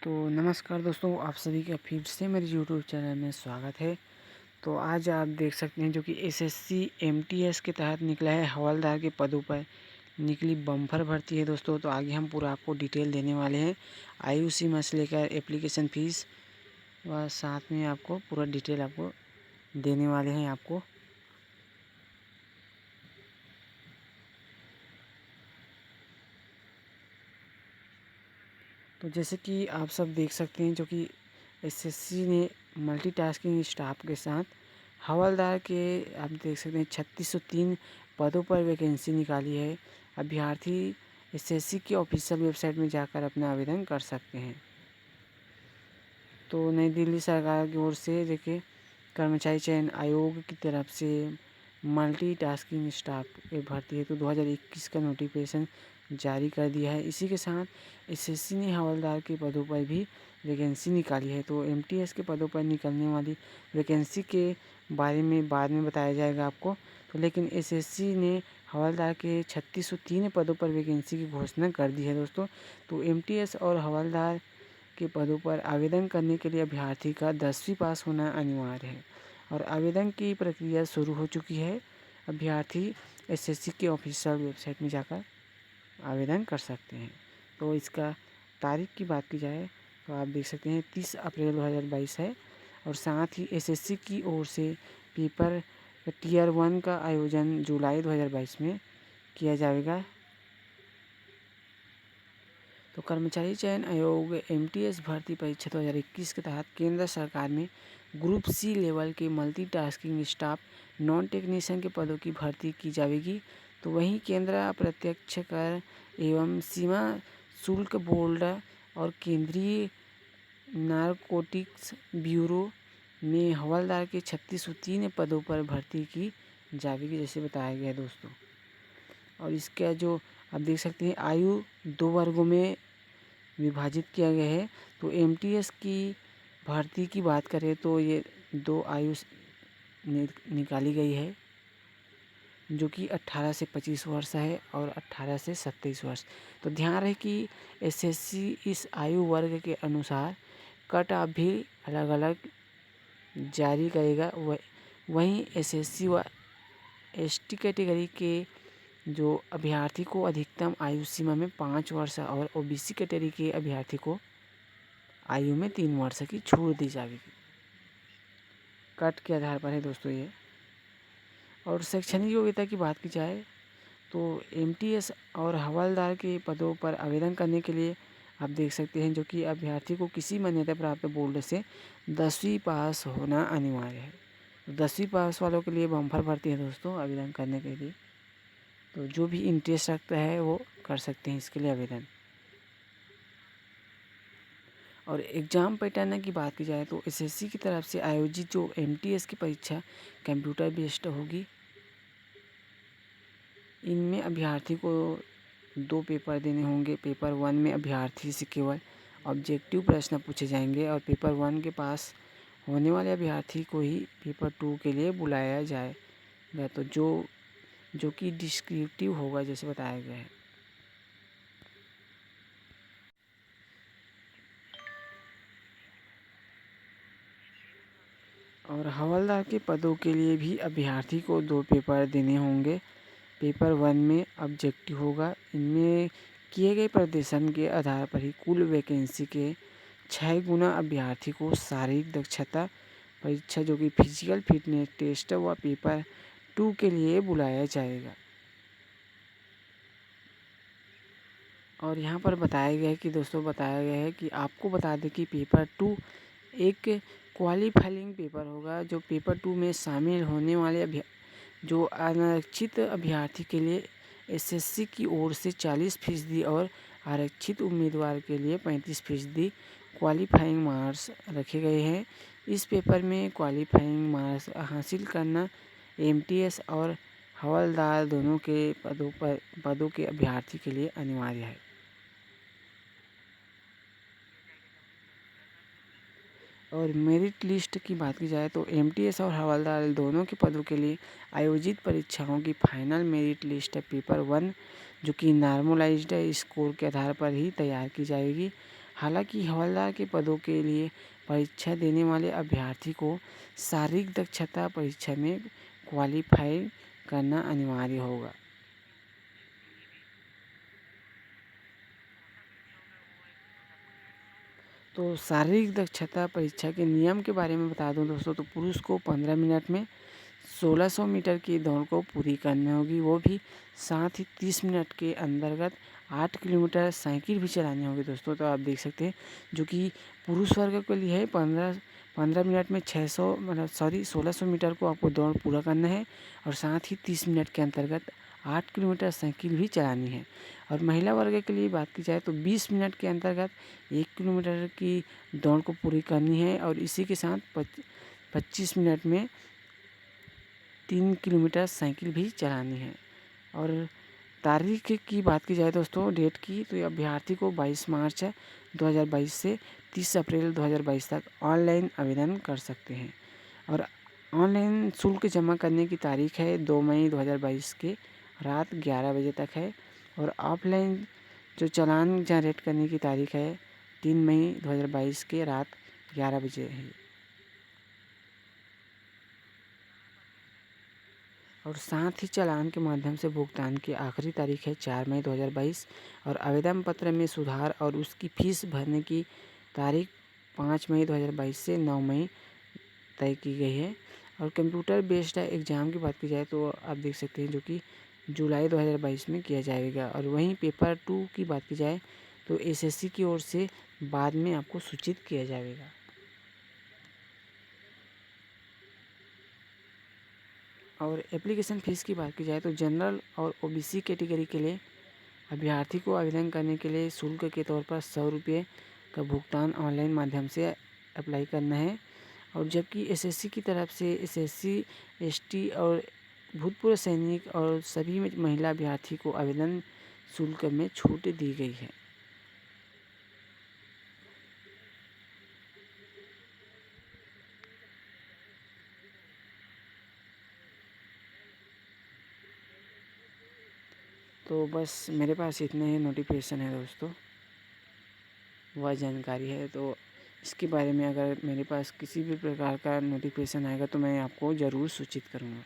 तो नमस्कार दोस्तों, आप सभी का फिर से मेरे यूट्यूब चैनल में स्वागत है। तो आज आप देख सकते हैं जो कि एसएससी एमटीएस के तहत निकला है हवलदार के पदों पर निकली बम्पर भर्ती है दोस्तों। तो आगे हम पूरा आपको डिटेल देने वाले हैं, आयु सीमा से लेकर एप्लीकेशन फ़ीस व साथ में आपको पूरा डिटेल आपको देने वाले हैं आपको। तो जैसे कि आप सब देख सकते हैं जो कि एसएससी ने मल्टीटास्किंग स्टाफ के साथ हवलदार के आप देख सकते हैं 3603 पदों पर वैकेंसी निकाली है। अभ्यर्थी एसएससी की ऑफिशियल वेबसाइट में जाकर अपना आवेदन कर सकते हैं। तो नई दिल्ली सरकार की ओर से देखिए कर्मचारी चयन आयोग की तरफ से मल्टीटास्किंग स्टाफ की भर्ती हेतु 2021 का नोटिफिकेशन जारी कर दिया है। इसी के साथ एसएससी ने हवलदार के पदों पर भी वैकेंसी निकाली है। तो एमटीएस के पदों पर निकलने वाली वैकेंसी के बारे में बाद में बताया जाएगा आपको। तो लेकिन एसएससी ने हवलदार के 3603 पदों पर वैकेंसी की घोषणा कर दी है दोस्तों। तो एमटीएस और हवलदार के पदों पर आवेदन करने के लिए अभ्यर्थी का 10वीं पास होना अनिवार्य है और आवेदन की प्रक्रिया शुरू हो चुकी है। अभ्यर्थी एसएससी के ऑफिशियल वेबसाइट में जाकर आवेदन कर सकते हैं। तो इसका तारीख की बात की जाए तो आप देख सकते हैं 30 अप्रैल 2022 है और साथ ही एसएससी की ओर से पेपर टियर 1 का आयोजन जुलाई 2022 में किया जाएगा। तो कर्मचारी चयन आयोग एमटीएस भर्ती परीक्षा 2021 के तहत केंद्र सरकार में ग्रुप सी लेवल के मल्टीटास्किंग स्टाफ नॉन टेक्नीशियन के पदों की भर्ती की जाएगी। तो वहीं केंद्र अप्रत्यक्ष कर एवं सीमा शुल्क बोर्ड और केंद्रीय नारकोटिक्स ब्यूरो में हवलदार के 3603 पदों पर भर्ती की जाएगी जैसे बताया गया है दोस्तों। और इसका जो आप देख सकते हैं आयु 2 वर्गों में विभाजित किया गया है। तो एमटीएस की भर्ती की बात करें तो ये 2 आयु निकाली गई है जो कि 18 से 25 वर्ष है और 18 से 27 वर्ष। तो ध्यान रहे कि एसएससी इस आयु वर्ग के अनुसार कट ऑफ भी अलग अलग जारी करेगा। वहीं एसएससी व एसटी कैटेगरी के जो अभ्यर्थी को अधिकतम आयु सीमा में 5 वर्ष और ओबीसी कैटेगरी के अभ्यर्थी को आयु में 3 वर्ष की छूट दी जाएगी। कट के आधार पर है दोस्तों ये। और शैक्षणिक योग्यता की बात की जाए तो एमटीएस और हवलदार के पदों पर आवेदन करने के लिए आप देख सकते हैं जो कि अभ्यर्थी को किसी मान्यता प्राप्त बोर्ड से 10वीं पास होना अनिवार्य है। तो 10वीं पास वालों के लिए बम्पर भर्ती है दोस्तों आवेदन करने के लिए। तो जो भी इंटरेस्ट रखता है वो कर सकते हैं इसके लिए आवेदन। और एग्ज़ाम पैटर्न की बात की जाए तो एसएससी की तरफ से आयोजित जो एमटीएस की परीक्षा कंप्यूटर बेस्ड होगी। इनमें अभ्यर्थी को 2 पेपर देने होंगे। पेपर 1 में अभ्यर्थी से केवल ऑब्जेक्टिव प्रश्न पूछे जाएंगे और पेपर 1 के पास होने वाले अभ्यर्थी को ही पेपर 2 के लिए बुलाया जाएगा। तो जो कि डिस्क्रिप्टिव होगा जैसे बताया गया है। और हवलदार के पदों के लिए भी अभ्यर्थी को 2 पेपर देने होंगे। पेपर 1 में ऑब्जेक्टिव होगा। इनमें किए गए प्रदर्शन के आधार पर ही कुल वैकेंसी के 6 गुना अभ्यर्थी को शारीरिक दक्षता परीक्षा जो कि फिजिकल फिटनेस टेस्ट व पेपर 2 के लिए बुलाया जाएगा। और यहाँ पर बताया गया है कि दोस्तों बताया गया है कि आपको बता दें कि पेपर 2 एक क्वालिफाइंग पेपर होगा जो पेपर 2 में शामिल होने वाले जो अनारक्षित अभ्यर्थी के लिए एसएससी की ओर से 40% और आरक्षित उम्मीदवार के लिए 35% क्वालिफाइंग मार्क्स रखे गए हैं। इस पेपर में क्वालिफाइंग मार्क्स हासिल करना एमटीएस और हवलदार दोनों के पदों के अभ्यर्थी के लिए अनिवार्य है। और मेरिट लिस्ट की बात की जाए तो एमटीएस और हवलदार दोनों के पदों के लिए आयोजित परीक्षाओं की फाइनल मेरिट लिस्ट पेपर 1 जो कि नॉर्मलाइज्ड स्कोर के आधार पर ही तैयार की जाएगी। हालांकि हवलदार के पदों के लिए परीक्षा देने वाले अभ्यर्थी को शारीरिक दक्षता परीक्षा में क्वालिफाई करना अनिवार्य होगा। तो शारीरिक दक्षता परीक्षा के नियम के बारे में बता दूं दोस्तों, तो पुरुष को 15 मिनट में 1600 मीटर की दौड़ को पूरी करनी होगी, वो भी साथ ही 30 मिनट के अंतर्गत 8 किलोमीटर साइकिल भी चलानी होगी दोस्तों। तो आप देख सकते हैं जो कि पुरुष वर्ग के लिए है 15 मिनट में 1600 मीटर को आपको दौड़ पूरा करना है और साथ ही 30 मिनट के अंतर्गत 8 किलोमीटर साइकिल भी चलानी है। और महिला वर्ग के लिए बात की जाए तो 20 मिनट के अंतर्गत 1 किलोमीटर की दौड़ को पूरी करनी है और इसी के साथ 25 मिनट में 3 किलोमीटर साइकिल भी चलानी है। और तारीख की बात की जाए दोस्तों, डेट की, तो ये अभ्यर्थी को 22 मार्च 2022 से 30 अप्रैल 2022 तक ऑनलाइन आवेदन कर सकते हैं। और ऑनलाइन शुल्क जमा करने की तारीख है 2 मई 2022 के रात 11 बजे तक है। और ऑफलाइन जो चालान जनरेट करने की तारीख है 3 मई 2022 के रात 11 बजे है। और साथ ही चालान के माध्यम से भुगतान की आखिरी तारीख है 4 मई 2022 और आवेदन पत्र में सुधार और उसकी फीस भरने की तारीख 5 मई 2022 से 9 मई तय की गई है। और कंप्यूटर बेस्ड एग्ज़ाम की बात की जाए तो आप देख सकते हैं जो कि जुलाई 2022 में किया जाएगा। और वहीं पेपर 2 की बात की जाए तो एसएससी की ओर से बाद में आपको सूचित किया जाएगा। और एप्लीकेशन फ़ीस की बात की जाए तो जनरल और ओबीसी कैटेगरी के लिए अभ्यर्थी को आवेदन करने के लिए शुल्क के तौर पर 100 रुपये का भुगतान ऑनलाइन माध्यम से अप्लाई करना है। और जबकि एसएससी की तरफ से एसएससी, एसटी और भूतपूर्व सैनिक और सभी महिला अभ्यर्थी को आवेदन शुल्क में छूट दी गई है। तो बस मेरे पास इतने ही नोटिफिकेशन है दोस्तों, वह जानकारी है। तो इसके बारे में अगर मेरे पास किसी भी प्रकार का नोटिफिकेशन आएगा तो मैं आपको ज़रूर सूचित करूँगा।